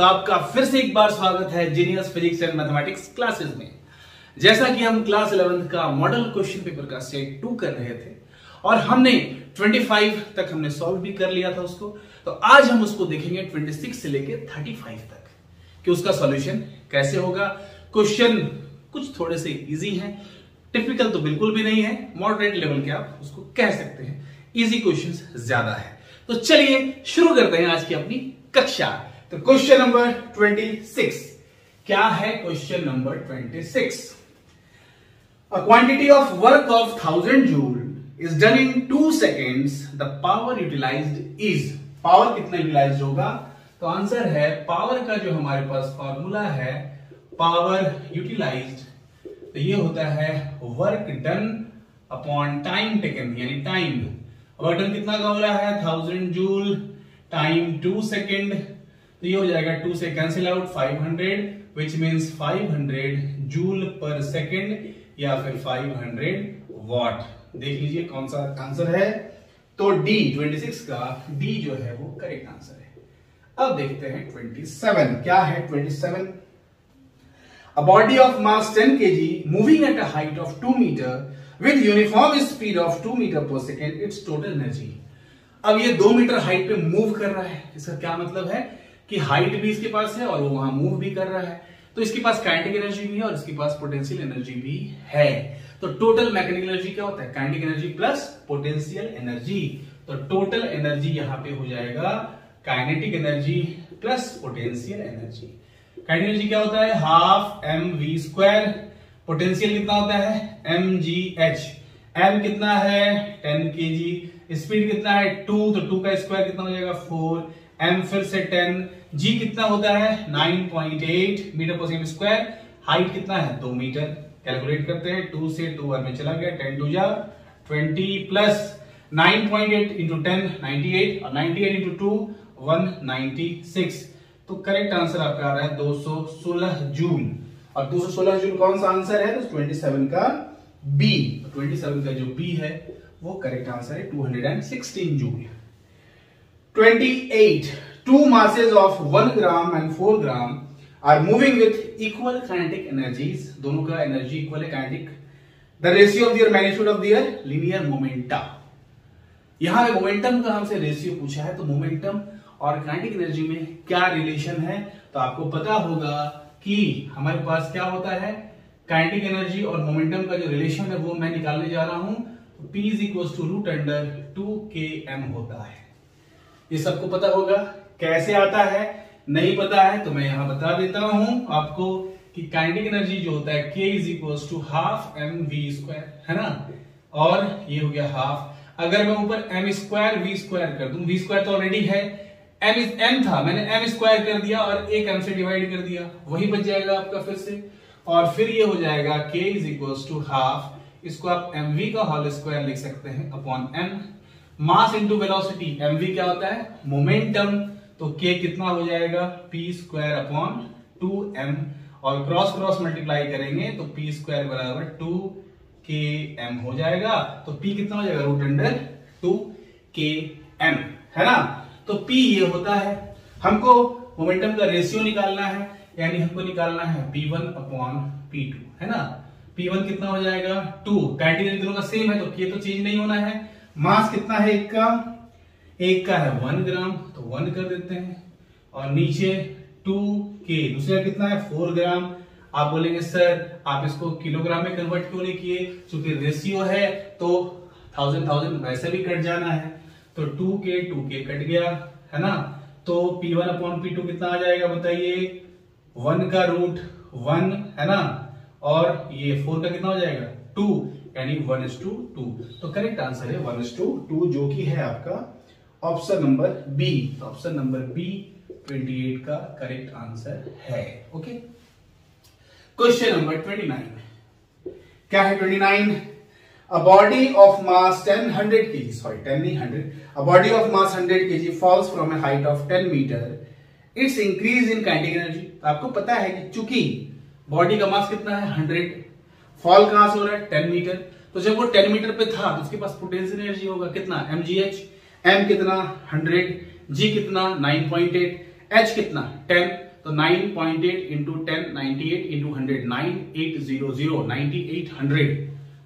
तो आपका फिर से एक बार स्वागत है genius physics and mathematics classes में। जैसा कि हम क्लास 11th का मॉडल क्वेश्चन पेपर का सेट 2 कर रहे थे और हमने 25 तक हमने सॉल्व भी कर लिया था उसको, तो आज हम उसको देखेंगे 26 से लेके 35 तक कि उसका सॉल्यूशन कैसे होगा। क्वेश्चन कुछ थोड़े से इजी हैं, टिपिकल तो बिल्कुल भी नहीं है, मॉडरेट लेवल के आप उसको कह सकते हैं, इजी क्वेश्चंस ज्यादा है। तो चलिए शुरू करते हैं आज की अपनी कक्षा। तो क्वेश्चन नंबर 26 क्या है? Question number 26, a quantity of work of 1000 joule is done in 2 seconds, the power utilised is. Power कितना यूटिलाइज्ड होगा? तो आंसर है पावर का जो हमारे पास फॉर्मूला है पावर यूटिलाइज्ड, तो ये होता है work done upon time taken, यानी टाइम। वर्क डन कितना का हो रहा है? 1000 जूल टाइम 2 सेकेंड, तो ये हो जाएगा 2 से cancel out 500 which means 500 joule पर सेकेंड या फिर 500 वॉट। देख लीजिए कौन सा आंसर है। तो डी 26 का डी जो है वो करेक्ट आंसर है। अब देखते हैं 27 क्या है। 27, a body of mass 10 kg moving at a height of 2 meter with uniform speed of 2 meter per second, its total energy। अब ये 2 मीटर हाइट पे मूव कर रहा है, इसका क्या मतलब है कि हाइट भी इसके पास है और वो वहां मूव भी कर रहा है, तो इसके पास काइनेटिक एनर्जी भी है और इसके पास पोटेंशियल एनर्जी भी है। तो टोटल मैकेनिकल एनर्जी क्या होता है? Kinetic energy plus potential energy. तो टोटल एनर्जी यहां पे हो जाएगा kinetic energy plus potential energy. Kinetic energy क्या होता है? Half M V square. Potential कितना होता है? M G H. एम कितना है? 10 kg। स्पीड कितना है? 2, तो 2 का स्क्वायर कितना हो जाएगा? 4। एम फिर से 10। जी कितना होता है? 9.8 मीटर पर सेकंड स्क्वायर। हाइट कितना है? 2 मीटर। कैलकुलेट करते हैं, 2 से 2 बार में चला गया, 10 2 जा 20 प्लस 9.8 इंटू 10 98 और 98 इंटू 2 196। तो करेक्ट आंसर आपका आ रहा है 216 जूल। और 216 जूल कौन सा आंसर है? तो 27 का बी। 27 का जो बी है वो करेक्ट आंसर है 216 joule. 28, two masses of 1 gram and 4 gram are moving with equal kinetic energies। दोनों का एनर्जी इक्वल है, kinetic. The ratio of their magnitude of their linear momenta। यहां पे मोमेंटम का हमसे रेशियो पूछा है, तो मोमेंटम और काइनेटिक एनर्जी में क्या रिलेशन है? तो आपको पता होगा कि हमारे पास क्या होता है, काइनेटिक एनर्जी और मोमेंटम का जो रिलेशन है वो मैं निकालने जा रहा हूं। तो P is equals to √2km होता है। ये सबको पता होगा। कैसे आता है नहीं पता है तो मैं यहां बता देता हूं आपको कि काइनेटिक एनर्जी जो होता है K is equals to half mv², है ना, और ये हो गया हाफ। अगर मैं ऊपर m स्क्वायर v स्क्वायर कर दूं, v स्क्वायर तो ऑलरेडी है, m था, मैंने m स्क्वायर कर दिया और एक m से डिवाइड कर दिया, वही बच जाएगा आपका फिर से। और फिर ये हो जाएगा K is equals to half, इसको आप mv का होल स्क्वायर लिख सकते हैं upon m। Mass into velocity, mv क्या होता है? मोमेंटम, तो k कितना हो जाएगा? p स्क्वायर अपॉन 2m, और क्रॉस क्रॉस मल्टीप्लाई करेंगे तो p स्क्वायर बराबर 2km हो जाएगा। तो p कितना हो जाएगा? √2km, है ना। तो p ये होता है। हमको मोमेंटम का रेशियो निकालना है, यानी हमको निकालना है p1 अपॉन p2, है ना। p1 कितना हो जाएगा? 2। काइनेटिक दोनों का सेम है तो k तो चेंज नहीं होना है। मास कितना है? एक का है 1 ग्राम, तो 1 कर देते हैं, और नीचे 2k, दूसरा कितना है? 4 ग्राम। आप बोलेंगे सर आप इसको किलोग्राम में कन्वर्ट क्यों नहीं किए? क्योंकि रेशियो है तो 1000 वैसे भी कट जाना है, तो 2k कट गया, है ना। तो p1 अपॉन p2 कितना आ जाएगा बताइए? 1 का रूट 1, है ना, और ये 4 का कितना हो जाएगा? 2, यानी 1:2। तो करेक्ट आंसर है 1:2, जो कि है आपका ऑप्शन नंबर बी। तो ऑप्शन नंबर बी 28 का करेक्ट आंसर है। ओके, क्वेश्चन नंबर 29 क्या है? 29, a body of mass 100 kg, sorry 10 नहीं 100, a body of mass 100 kg falls from a height of 10 meter, its increase in kinetic energy। तो आपको पता है कि चूंकि बॉडी का मास कितना है? 100, फॉल कहां से हो रहा है? 10 मीटर। तो जब वो 10 मीटर पे था तो उसके पास पोटेंशियल एनर्जी होगा कितना? mgh। m कितना? 100, g कितना? 9.8, h कितना? 10। तो 9.8 इंटू 10 98 इंटू 100 9800 9800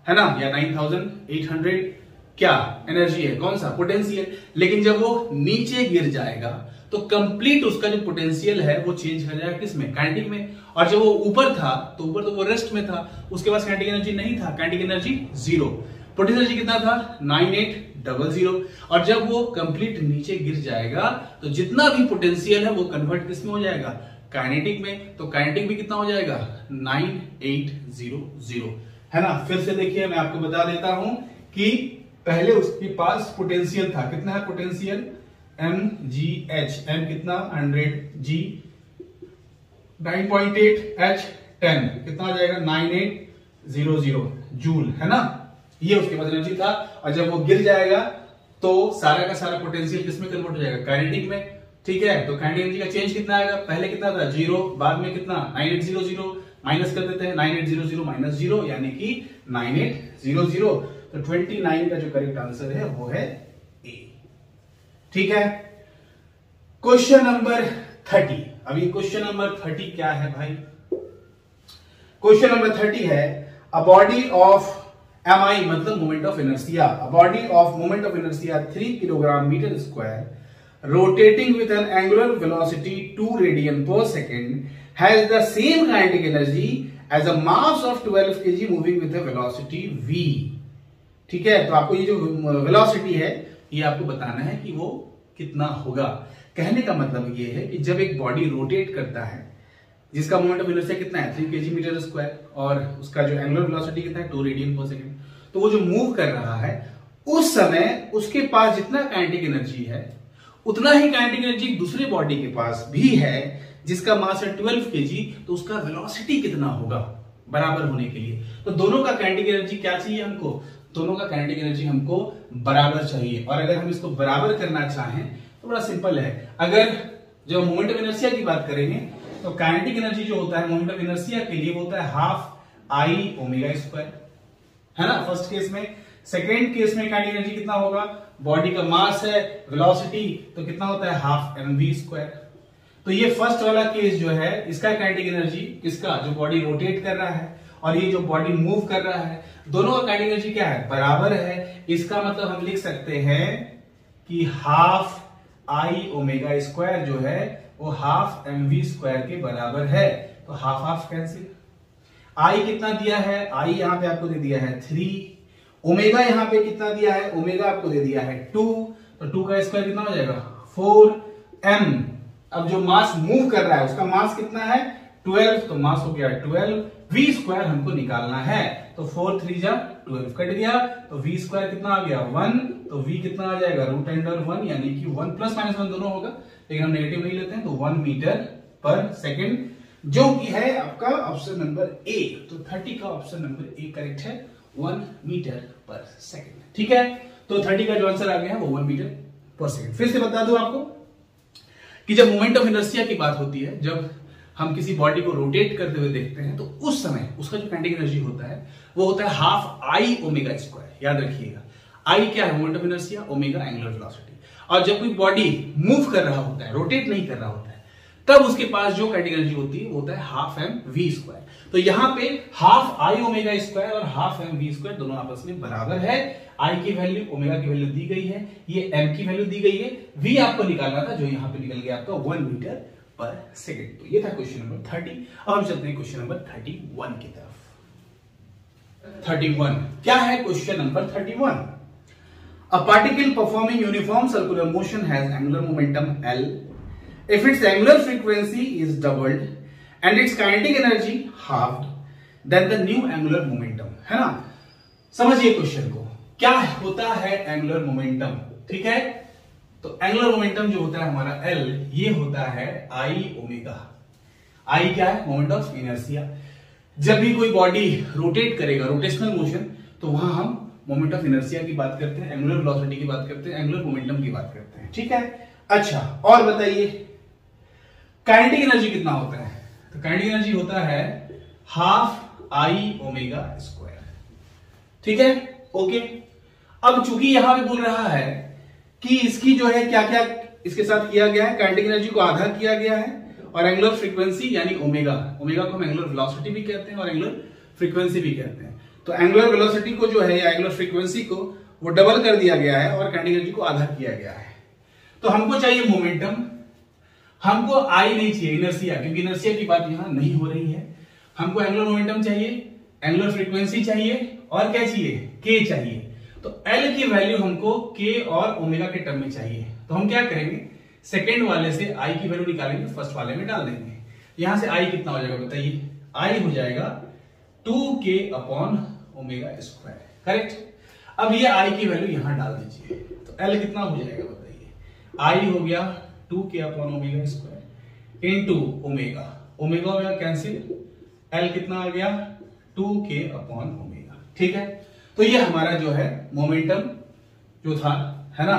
है ना, या 9800 क्या एनर्जी है, कौन सा पोटेंशियल। लेकिन जब वो नीचे गिर जाएगा तो कंप्लीट उसका जो पोटेंशियल है वो चेंज कर जाएगा किसमें, काइनेटिक में। और जब वो ऊपर था तो ऊपर तो वो रेस्ट में था, उसके पास काइनेटिक एनर्जी नहीं था, काइनेटिक एनर्जी 0, पोटेंशियल एनर्जी कितना था 9800। और जब वो कंप्लीट नीचे गिर जाएगा तो जितना भी पोटेंशियल है वो कन्वर्ट किसमें हो जाएगा, काइनेटिक में। तो काइनेटिक भी कितना हो जाएगा 9800 है ना। फिर से देखिए मैं आपको बता देता हूं कि पहले उसके पास पोटेंशियल था, कितना है पोटेंशियल mgh, m कितना 100, g 9.8, h 10, कितना आ जाएगा 9800 जूल है ना। ये उसके पास एनर्जी था। और जब वो गिर जाएगा तो सारा का सारा पोटेंशियल किसमें कन्वर्ट हो जाएगा, काइनेटिक में। ठीक है, तो काइनेटिक एनर्जी का चेंज कितना आएगा, पहले कितना था 0, बाद में कितना 9800, माइनस कर देते हैं 9800 माइनस 0 यानी कि 9800। तो 29 का जो करेक्ट आंसर है वो है ए। ठीक है, क्वेश्चन नंबर 30। अभी क्वेश्चन नंबर 30 क्या है भाई, क्वेश्चन नंबर 30 है अ बॉडी ऑफ mi मतलब moment of inertia, a body of moment of inertia 3 kilogram metre square rotating with an angular velocity 2 radian per second has the same kinetic energy as a mass of 12 kg moving with a velocity v। ठीक है, तो आपको ये जो velocity है ये आपको बताना है कि वो कितना होगा। कहने का मतलब ये है कि जब एक बॉडी रोटेट करता है जिसका मोमेंट ऑफ इनर्शिया कितना है 3 kg मीटर स्क्वायर और उसका जो एंगुलर वेलोसिटी कितना है 2 रेडियन पर सेकंड, तो वो जो मूव कर रहा है उस समय उसके पास जितना काइनेटिक एनर्जी है उतना ही काइनेटिक एनर्जी दूसरे बॉडी के पास भी है जिसका मास है 12 kg, तो उसका वेलोसिटी कितना होगा बराबर होने के लिए। तो दोनों का काइनेटिक एनर्जी क्या चाहिए हमको, दोनों का काइनेटिक एनर्जी हमको बराबर चाहिए। और अगर हम इसको बराबर करना चाहें तो बड़ा सिंपल है। अगर जब मोमेंट ऑफ इनर्शिया की बात करेंगे तो काइनेटिक एनर्जी जो होता है मोमेंट ऑफ इनर्शिया के लिए वो होता है हाफ आई ओमेगा स्क्वायर है ना, फर्स्ट केस में। सेकेंड केस में काइनेटिक एनर्जी कितना होगा, बॉडी का मास है वेलोसिटी तो कितना होता है हाफ mv स्क्वायर। तो ये फर्स्ट वाला केस जो है इसका काइनेटिक एनर्जी, किसका, जो बॉडी रोटेट कर रहा है और ये जो बॉडी मूव कर रहा है, दोनों का काइनेटिक एनर्जी क्या है, बराबर है। इसका मतलब हम लिख सकते हैं कि हाफ आई ओमेगा स्क्वायर जो है वो हाफ mv स्क्वायर के बराबर है। तो हाफ हाफ कैंसिल, आई कितना दिया है, आई यहां पे आपको दे दिया है 3, ओमेगा यहां पे कितना दिया है, ओमेगा आपको दे दिया है 2, तो 2 का स्क्वायर कितना हो जाएगा 4m। अब जो मास मूव कर रहा है उसका मास कितना है 12, तो मास हो गया 12, v स्क्वायर हमको निकालना है। तो 4 3 जा 12 कट गया, तो v स्क्वायर कितना आ गया 1, तो v कितना आ जाएगा रूट अंडर 1 यानी कि 1 प्लस माइनस 1 दोनों होगा, लेकिन हम नेगेटिव नहीं लेते हैं, तो 1 मीटर पर सेकेंड जो कि है आपका ऑप्शन नंबर ए। तो 30 का ऑप्शन नंबर ए करेक्ट है, 1 मीटर पर सेकेंड। ठीक है, तो 30 का जो आंसर आ गया है वो 1 मीटर पर सेकेंड। फिर से बता दूं आपको कि जब मोमेंट ऑफ इनर्शिया की बात होती है, जब हम किसी बॉडी को रोटेट करते हुए देखते हैं तो उस समय उसका जो काइनेटिक एनर्जी होता है वो होता है हाफ आई ओमेगा स्क्वायर। याद रखिएगा, आई क्या है moment of inertia, omega angular velocity. और जब कोई बॉडी मूव कर रहा होता है, रोटेट नहीं कर रहा होता है, तब उसके पास जो काइनेटिक एनर्जी होती है वो होता है हाफ एम वी स्क्वायर। तो यहां पे हाफ आई ओमेगा स्क्वायर और हाफ एम वी स्क्वायर दोनों आपस में बराबर है। आई की वैल्यू, ओमेगा की वैल्यू दी गई है, ये एम की वैल्यू दी गई है, वी आपको निकालना था जो यहां पे निकल गया आपका 1 मीटर पर सेकेंड। तो ये था क्वेश्चन नंबर 30। अब हम चलते हैं क्वेश्चन नंबर 31 की तरफ। 31 क्या है, question number 31। A particle performing uniform circular motion has angular momentum L if its angular frequency is doubled and its kinetic energy halved, then the new angular momentum है ना। समझिए क्वेश्चन को, क्या होता है एंगुलर मोमेंटम। ठीक है, तो एंगुलर मोमेंटम जो होता है हमारा L, ये होता है आई ओमेगा। आई क्या है, मोमेंट ऑफ इनर्शिया। जब भी कोई बॉडी रोटेट करेगा, रोटेशनल मोशन, तो वहां हम मोमेंट ऑफ इनर्शिया की बात करते हैं, एंगुलर वेलोसिटी की बात करते हैं, एंगुलर मोमेंटम की बात करते हैं। ठीक है, अच्छा और बताइए काइनेटिक एनर्जी कितना होता है। तो काइनेटिक एनर्जी होता है हाफ आई ओमेगा स्क्वायर। ठीक है, ओके। अब चूंकि यहां पे बोल रहा है कि इसकी जो है क्या क्या इसके साथ किया गया है, काइनेटिक एनर्जी को आधा किया गया है और एंगुलर फ्रीक्वेंसी यानी ओमेगा, ओमेगा को हम एंगुलर वेलोसिटी भी कहते हैं और एंगुलर फ्रीक्वेंसी भी कहते हैं। तो एंगुलर वेलोसिटी को जो है या एंगुलर फ्रीक्वेंसी को वो डबल कर दिया गया है और काइनेटिक एनर्जी को आधा किया गया है। तो हमको चाहिए मोमेंटम, हमको आई नहीं चाहिए इनर्शिया, क्योंकि इनर्शिया की बात यहां नहीं हो रही है। हमको एंगुलर मोमेंटम चाहिए, एंगुलर फ्रीक्वेंसी चाहिए और क्या चाहिए, के चाहिए। तो एल की वैल्यू हमको के और ओमेगा के टर्म में चाहिए। तो हम क्या करेंगे, सेकेंड वाले से आई की वैल्यू निकालेंगे, फर्स्ट वाले में डाल देंगे। यहां से आई कितना हो जाएगा बताइए, आई हो जाएगा 2k upon omega square, correct. अब ये आई की वैल्यू यहां डाल दीजिए, तो एल कितना हो जाएगा बताइए, आई हो गया 2k upon omega square into omega, omega omega cancel, L कितना आ गया 2k अपॉन ओमेगा, ठीक है। तो ये हमारा जो है मोमेंटम जो था, है ना,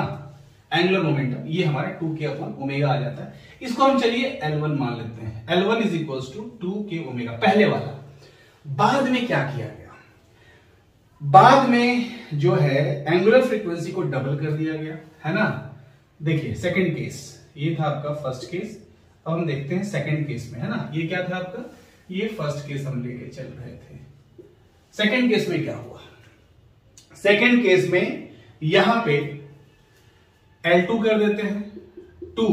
एंगुलर मोमेंटम, ये हमारा 2k अपॉन ओमेगा आ जाता है। इसको हम चलिए L1 मान लेते हैं, L1 is equals to 2k omega, पहले वाला। बाद में क्या किया गया, बाद में जो है एंगुलर फ्रीक्वेंसी को डबल कर दिया गया, है ना। देखिए सेकंड केस, ये था आपका फर्स्ट केस, अब हम देखते हैं सेकंड केस में, है ना। ये क्या था आपका, ये फर्स्ट केस हम लेके चल रहे थे। सेकंड केस में क्या हुआ, सेकंड केस में यहां पे L2 कर देते हैं 2।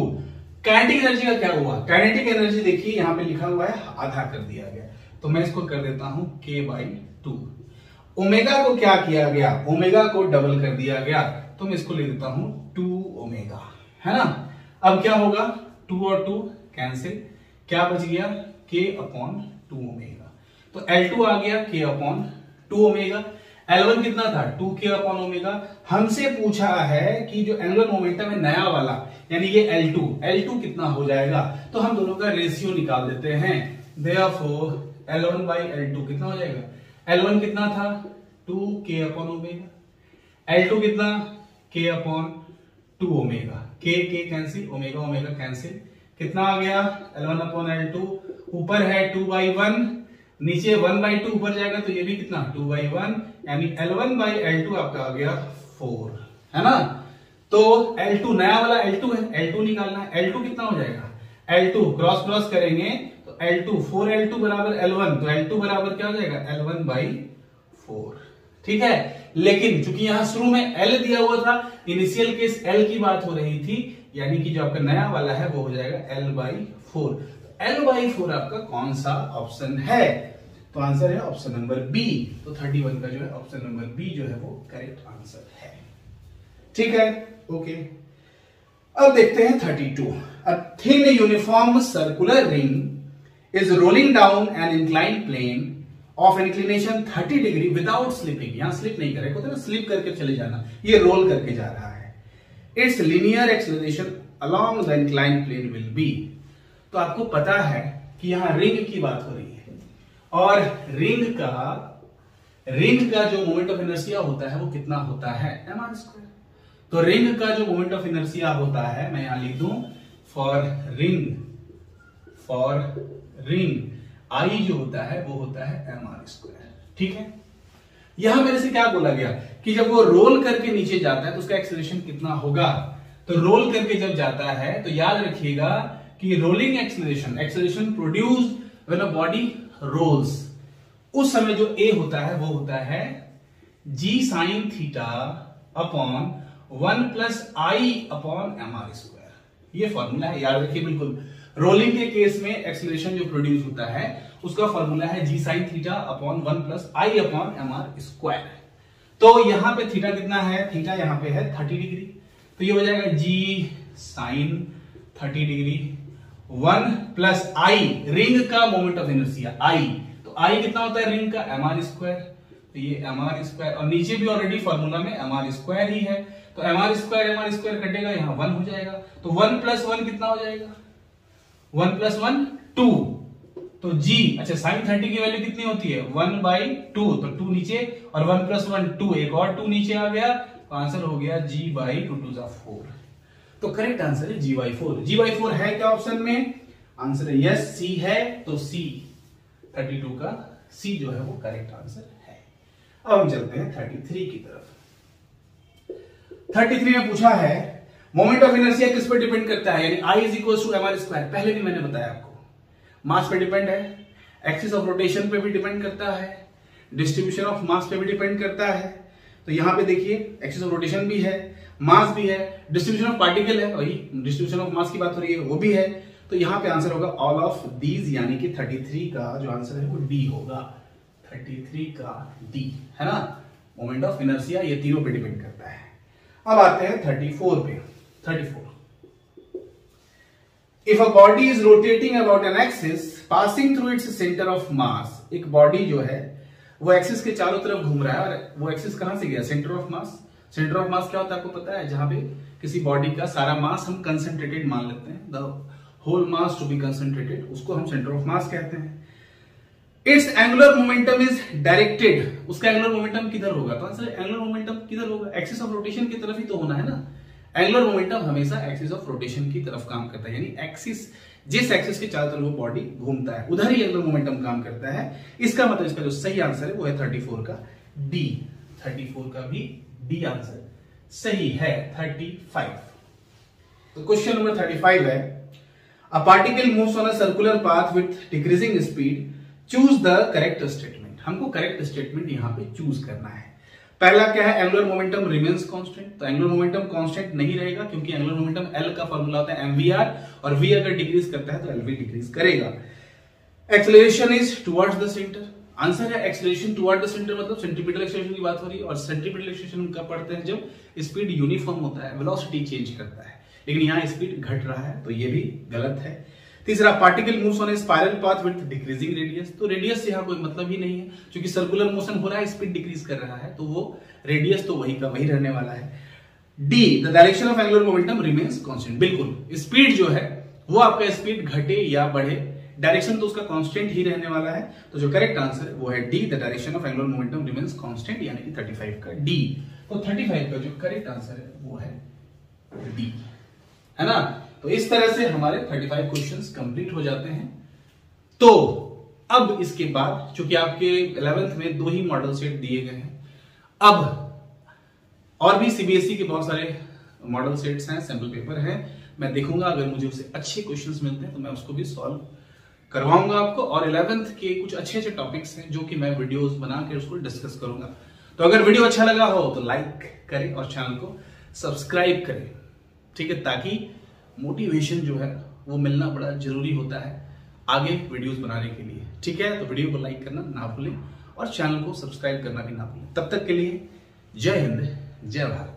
काइनेटिक एनर्जी का क्या हुआ, काइनेटिक एनर्जी देखिए यहां पे लिखा हुआ है आधा कर दिया गया, तो मैं इसको कर देता हूं k/2। ओमेगा को क्या किया गया, ओमेगा को डबल कर दिया गया, तो मैं इसको ले देता हूं 2 ओमेगा, है ना। अब क्या होगा, 2 और 2 कैंसिल, क्या बच गया k अपॉन 2 ओमेगा। तो L2 आ गया k अपॉन 2 ओमेगा, L1 कितना था 2k अपॉन ओमेगा। हमसे पूछा है कि जो एंगुलर मोमेंटम है नया वाला, यानी ये L2 कितना हो जाएगा, तो हम दोनों का रेशियो निकाल देते हैं। Therefore L1 by L2 कितना हो जाएगा, L1 कितना था 2k अपॉन ओमेगा, L2 कितना k upon 2 omega, k cancel, omega omega cancel, कितना आ गया L1 अपॉन L2, ऊपर है 2/1, नीचे 1/2 ऊपर जाएगा तो ये भी कितना 2/1, यानी L1 by L2 आपका आ गया 4, है ना। तो L2 नया वाला L2 है, L2 निकालना है, L2 कितना हो जाएगा, L2 क्रॉस क्रॉस करेंगे तो L2 4L2 बराबर L1, तो L2 बराबर क्या हो जाएगा L1/4, ठीक है। लेकिन चूंकि यहां शुरू में L दिया हुआ था, इनिशियल केस L की बात हो रही थी, यानी कि जो आपका नया वाला है वो हो जाएगा L/4। L/4 आपका कौन सा ऑप्शन है, तो आंसर है ऑप्शन नंबर बी। तो 31 का जो है ऑप्शन नंबर बी जो है वो करेक्ट आंसर है, ठीक है, ओके। अब देखते हैं 32। A thin uniform circular ring is rolling down an inclined plane of inclination 30 degree without slipping, यहां स्लिप नहीं करेगा, होता है ना स्लिप करके चले जाना, ये रोल करके जा रहा है। Its linear acceleration along the inclined plane will be. तो आपको पता है कि यहां रिंग की बात हो रही है, और रिंग का जो मोमेंट ऑफ इनर्शिया होता है वो कितना होता है mr²। तो रिंग का जो मोमेंट ऑफ इनर्शिया होता है, मैं यहां लिख दूं फॉर रिंग आई जो होता है वो होता है mr², ठीक है। यहां मेरे से क्या बोला गया कि जब वो रोल करके नीचे जाता है तो उसका एक्सेलरेशन कितना होगा। तो रोल करके जब जाता है तो याद रखिएगा कि rolling acceleration produced when a body rolls, उस समय जो ए होता है वो होता है g sin theta upon 1 plus I upon mr²। ये फॉर्मूला है, याद रखिए बिल्कुल। रोलिंग के केस में एक्सेलरेशन जो प्रोड्यूस होता है उसका फॉर्मूला है g sin theta upon 1 plus I upon mr²। तो यहां पे थीटा कितना है, थीटा यहां पे है 30 डिग्री, तो ये हो जाएगा g sin 30 डिग्री 1 प्लस आई, रिंग का मोमेंट ऑफ इनर्शिया आई, तो आई कितना होता है रिंग का mr², तो ये mr², और नीचे भी ऑलरेडी फॉर्मूला में mr² ही है, तो mr² कटेगा, यहां 1 हो जाएगा, तो 1 प्लस 1 कितना हो जाएगा, 1 प्लस 1 2, तो g, अच्छा sin 30 की वैल्यू कितनी होती है 1/2, तो 2 नीचे, और 1 प्लस 1 2, एक और 2 नीचे आ गया, तो आंसर हो गया g/2 4। तो करेक्ट आंसर है g/4 है क्या ऑप्शन में, आंसर है यस, सी है, तो सी 32 का सी जो है वो करेक्ट आंसर है। अब हम चलते हैं 33 की तरफ। 33 में पूछा है मोमेंट ऑफ इनर्शिया किस पर डिपेंड करता है, यानी I is equal to mr²। पहले भी मैंने बताया आपको मास पे डिपेंड है, एक्सिस ऑफ रोटेशन पे भी डिपेंड करता है, डिस्ट्रीब्यूशन ऑफ मास पे भी डिपेंड करता है। तो यहां पे देखिए एक्सिस ऑफ रोटेशन भी है, मास भी है, डिस्ट्रीब्यूशन ऑफ पार्टिकल है, वही डिस्ट्रीब्यूशन ऑफ मास की बात हो रही है वो भी है। तो यहां पे आंसर होगा ऑल ऑफ दीज, यानी कि 33 का जो आंसर है वो डी होगा, 33 का डी, है ना। मोमेंट ऑफ इनर्शिया ये तीनों पे डिपेंड करता है। अब आते हैं 34 पे। 34, if a body is rotating about an axis passing through its centre of मास, एक बॉडी जो है वो एक्सिस के चारों तरफ घूम रहा है, और वो एक्सिस कहां से गया, centre of mass. Centre of मास क्या होता है आपको पता है, जहां पे किसी बॉडी का सारा मास हम कंसंट्रेटेड मान लेते हैं, the whole mass to be concentrated, उसको हम सेंटर ऑफ मास कहते हैं। Its angular momentum is directed, उसका एंगुलर मोमेंटम किधर होगा, तो आंसर एंगुलर मोमेंटम किधर होगा, एक्सिस ऑफ रोटेशन की तरफ ही तो होना है ना। एंगुलर मोमेंटम हमेशा एक्सिस ऑफ रोटेशन की तरफ काम करता है, यानी एक्सिस, जिस एक्सिस के चारों तरफ वो बॉडी घूमता है उधर ही एंगुलर मोमेंटम काम करता है। इसका मतलब इसका जो सही आंसर है वो है 34 का डी, 34 का भी डी आंसर सही है, 35। तो क्वेश्चन नंबर 35 है, a particle moves on a circular path with decreasing speed, choose the correct statement. हमको करेक्ट स्टेटमेंट यहां पे चूज करना है। पहला क्या है, एंगुलर मोमेंटम रिमेन्स कांस्टेंट, तो एंगुलर मोमेंटम कांस्टेंट नहीं रहेगा क्योंकि एंगुलर मोमेंटम एल का फॉर्मूला होता है mvr, और v अगर डिक्रीज करता है तो एल भी डिक्रीज करेगा। Acceleration is towards the centre, answer है एक्सेलरेशन टुवर्ड द सेंटर, मतलब सेंट्रीपिटल एक्सेलरेशन की बात हो रही है, और सेंट्रीपिटल एक्सेलरेशन हम कब पढ़ते हैं, जब स्पीड यूनिफॉर्म होता है, वेलोसिटी चेंज करता है, लेकिन यहां स्पीड घट रहा है तो ये भी गलत है। तीसरा, particle moves on A spiral path with decreasing radius, तो रेडियस से यहां कोई मतलब ही नहीं है, क्योंकि सर्कुलर मोशन हो रहा है, स्पीड डिक्रीज कर रहा है, तो वो रेडियस तो वही का वही रहने वाला है। D, the direction of angular momentum remains constant, बिल्कुल स्पीड जो है वो आपका स्पीड घटे या बढ़े, डायरेक्शन तो उसका कांस्टेंट ही रहने वाला है। तो जो करेक्ट आंसर है वो है D, the direction of angular momentum remains constant, यानी कि 35 का डी। तो 35 का जो करेक्ट आंसर है वो है डी, है ना। तो इस तरह से हमारे 35 क्वेश्चंस कंप्लीट हो जाते हैं। तो अब इसके बाद चूंकि आपके 11th में 2 ही मॉडल सेट दिए गए हैं, अब और भी सीबीएसई के बहुत सारे मॉडल सेट्स हैं, सैंपल पेपर हैं, मैं देखूंगा अगर मुझे उससे अच्छे क्वेश्चंस मिलते हैं तो मैं उसको भी सॉल्व करवाऊंगा आपको। और 11th के कुछ अच्छे अच्छे टॉपिक्स हैं जो कि मैं वीडियोस बना के उसको डिस्कस करूंगा। तो अगर वीडियो अच्छा लगा हो तो लाइक करें और चैनल को सब्सक्राइब करें, ठीक है, ताकि मोटिवेशन जो है वो मिलना बड़ा जरूरी होता है आगे वीडियोस बनाने के लिए, ठीक है। तो वीडियो को लाइक करना ना भूलें और चैनल को सब्सक्राइब करना भी ना भूलें। तब तक के लिए जय हिंद, जय भारत।